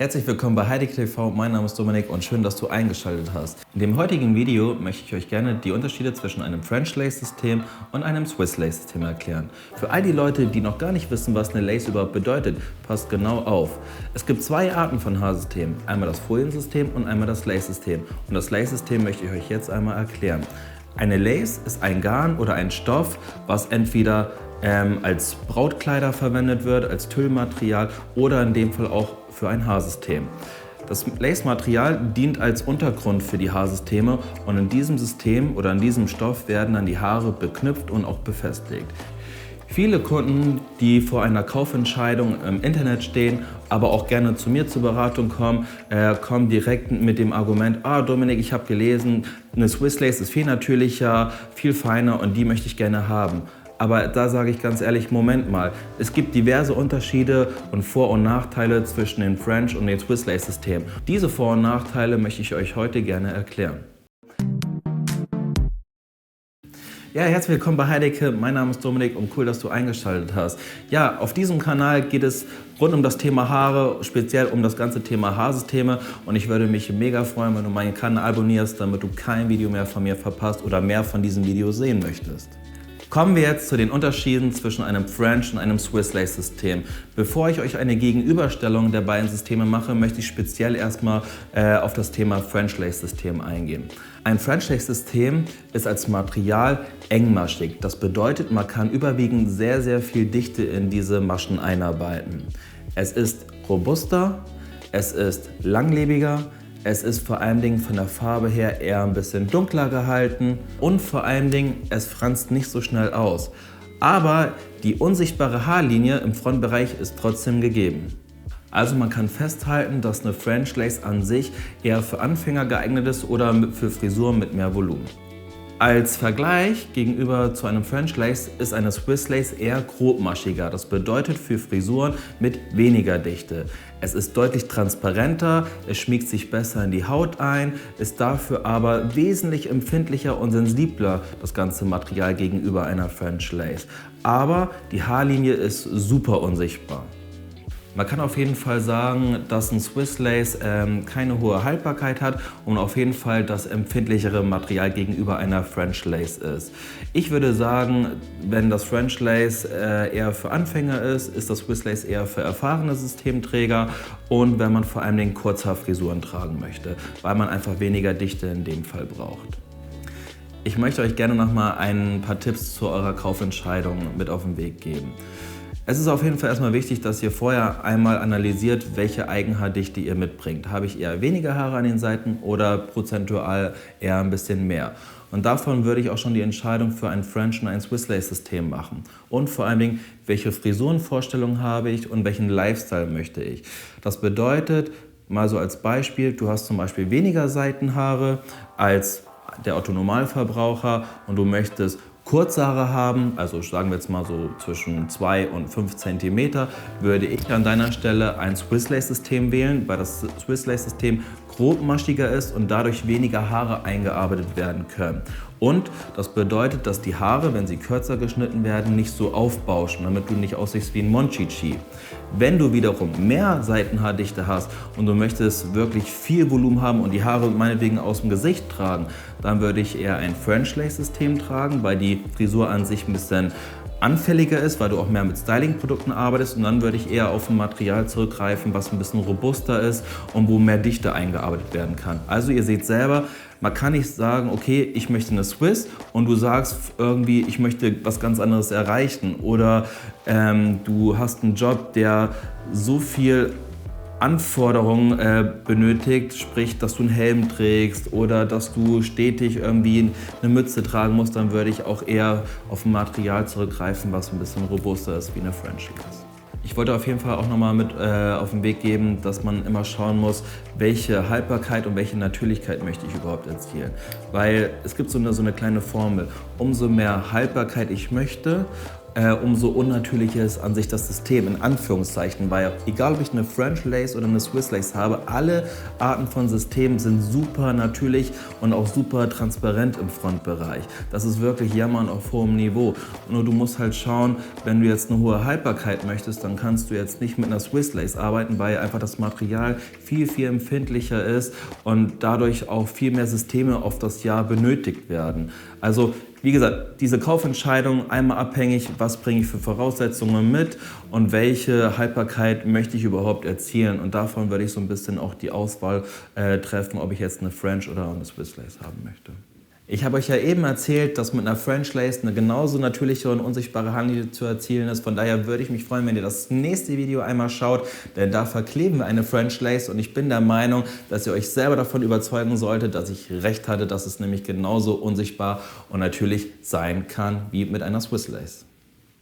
Herzlich willkommen bei Heideke TV, mein Name ist Dominik und schön, dass du eingeschaltet hast. In dem heutigen Video möchte ich euch gerne die Unterschiede zwischen einem French Lace System und einem Swiss Lace System erklären. Für all die Leute, die noch gar nicht wissen, was eine Lace überhaupt bedeutet, passt genau auf. Es gibt zwei Arten von Haarsystemen, einmal das Foliensystem und einmal das Lace System. Und das Lace System möchte ich euch jetzt einmal erklären. Eine Lace ist ein Garn oder ein Stoff, was entweder als Brautkleider verwendet wird, als Tüllmaterial oder in dem Fall auch für ein Haarsystem. Das Lace-Material dient als Untergrund für die Haarsysteme und in diesem System oder in diesem Stoff werden dann die Haare beknüpft und auch befestigt. Viele Kunden, die vor einer Kaufentscheidung im Internet stehen, aber auch gerne zu mir zur Beratung kommen, kommen direkt mit dem Argument, Dominik, ich habe gelesen, eine Swiss Lace ist viel natürlicher, viel feiner und die möchte ich gerne haben. Aber da sage ich ganz ehrlich, Moment mal, es gibt diverse Unterschiede und Vor- und Nachteile zwischen dem French und dem Swiss Lace System. Diese Vor- und Nachteile möchte ich euch heute gerne erklären. Ja, herzlich willkommen bei Heideke, mein Name ist Dominik und cool, dass du eingeschaltet hast. Ja, auf diesem Kanal geht es rund um das Thema Haare, speziell um das ganze Thema Haarsysteme und ich würde mich mega freuen, wenn du meinen Kanal abonnierst, damit du kein Video mehr von mir verpasst oder mehr von diesen Videos sehen möchtest. Kommen wir jetzt zu den Unterschieden zwischen einem French und einem Swiss Lace System. Bevor ich euch eine Gegenüberstellung der beiden Systeme mache, möchte ich speziell erstmal auf das Thema French Lace System eingehen. Ein French Lace System ist als Material engmaschig. Das bedeutet, man kann überwiegend sehr, sehr viel Dichte in diese Maschen einarbeiten. Es ist robuster, es ist langlebiger, es ist vor allen Dingen von der Farbe her eher ein bisschen dunkler gehalten und vor allen Dingen, es franzt nicht so schnell aus. Aber die unsichtbare Haarlinie im Frontbereich ist trotzdem gegeben. Also man kann festhalten, dass eine French Lace an sich eher für Anfänger geeignet ist oder für Frisuren mit mehr Volumen. Als Vergleich gegenüber zu einem French Lace ist eine Swiss Lace eher grobmaschiger. Das bedeutet für Frisuren mit weniger Dichte. Es ist deutlich transparenter, es schmiegt sich besser in die Haut ein, ist dafür aber wesentlich empfindlicher und sensibler, das ganze Material gegenüber einer French Lace. Aber die Haarlinie ist super unsichtbar. Man kann auf jeden Fall sagen, dass ein Swiss Lace keine hohe Haltbarkeit hat und auf jeden Fall das empfindlichere Material gegenüber einer French Lace ist. Ich würde sagen, wenn das French Lace eher für Anfänger ist, ist das Swiss Lace eher für erfahrene Systemträger und wenn man vor allem Kurzhaarfrisuren tragen möchte, weil man einfach weniger Dichte in dem Fall braucht. Ich möchte euch gerne noch mal ein paar Tipps zu eurer Kaufentscheidung mit auf den Weg geben. Es ist auf jeden Fall erstmal wichtig, dass ihr vorher einmal analysiert, welche Eigenhaardichte ihr mitbringt. Habe ich eher weniger Haare an den Seiten oder prozentual eher ein bisschen mehr? Und davon würde ich auch schon die Entscheidung für ein French und ein Swiss Lace System machen. Und vor allen Dingen, welche Frisurenvorstellungen habe ich und welchen Lifestyle möchte ich. Das bedeutet, mal so als Beispiel, du hast zum Beispiel weniger Seitenhaare als der Otto-Normalverbraucher und du möchtest kurze Haare haben, also sagen wir jetzt mal so zwischen 2 und 5 cm, würde ich an deiner Stelle ein Swiss Lace System wählen, weil das Swiss Lace System grobmaschiger ist und dadurch weniger Haare eingearbeitet werden können. Und das bedeutet, dass die Haare, wenn sie kürzer geschnitten werden, nicht so aufbauschen, damit du nicht aussiehst wie ein Monchichi. Wenn du wiederum mehr Seitenhaardichte hast und du möchtest wirklich viel Volumen haben und die Haare meinetwegen aus dem Gesicht tragen, dann würde ich eher ein French Lace System tragen, weil die Frisur an sich ein bisschen anfälliger ist, weil du auch mehr mit Styling-Produkten arbeitest und dann würde ich eher auf ein Material zurückgreifen, was ein bisschen robuster ist und wo mehr Dichte eingearbeitet werden kann. Also ihr seht selber, man kann nicht sagen, okay, ich möchte eine Swiss und du sagst irgendwie, ich möchte was ganz anderes erreichen oder du hast einen Job, der so viel Anforderungen benötigt, sprich, dass du einen Helm trägst oder dass du stetig irgendwie eine Mütze tragen musst, dann würde ich auch eher auf ein Material zurückgreifen, was ein bisschen robuster ist wie eine French Lace. Ich wollte auf jeden Fall auch nochmal mit auf den Weg geben, dass man immer schauen muss, welche Haltbarkeit und welche Natürlichkeit möchte ich überhaupt erzielen. Weil es gibt so eine kleine Formel, umso mehr Haltbarkeit ich möchte, umso unnatürlicher ist an sich das System, in Anführungszeichen, weil egal ob ich eine French Lace oder eine Swiss Lace habe, alle Arten von Systemen sind super natürlich und auch super transparent im Frontbereich. Das ist wirklich Jammern auf hohem Niveau. Nur du musst halt schauen, wenn du jetzt eine hohe Haltbarkeit möchtest, dann kannst du jetzt nicht mit einer Swiss Lace arbeiten, weil einfach das Material viel, viel empfindlicher ist und dadurch auch viel mehr Systeme auf das Jahr benötigt werden. Also wie gesagt, diese Kaufentscheidung einmal abhängig, was bringe ich für Voraussetzungen mit und welche Haltbarkeit möchte ich überhaupt erzielen. Und davon würde ich so ein bisschen auch die Auswahl treffen, ob ich jetzt eine French oder eine Swiss Lace haben möchte. Ich habe euch ja eben erzählt, dass mit einer French Lace eine genauso natürliche und unsichtbare Handlinie zu erzielen ist. Von daher würde ich mich freuen, wenn ihr das nächste Video einmal schaut, denn da verkleben wir eine French Lace und ich bin der Meinung, dass ihr euch selber davon überzeugen solltet, dass ich recht hatte, dass es nämlich genauso unsichtbar und natürlich sein kann wie mit einer Swiss Lace.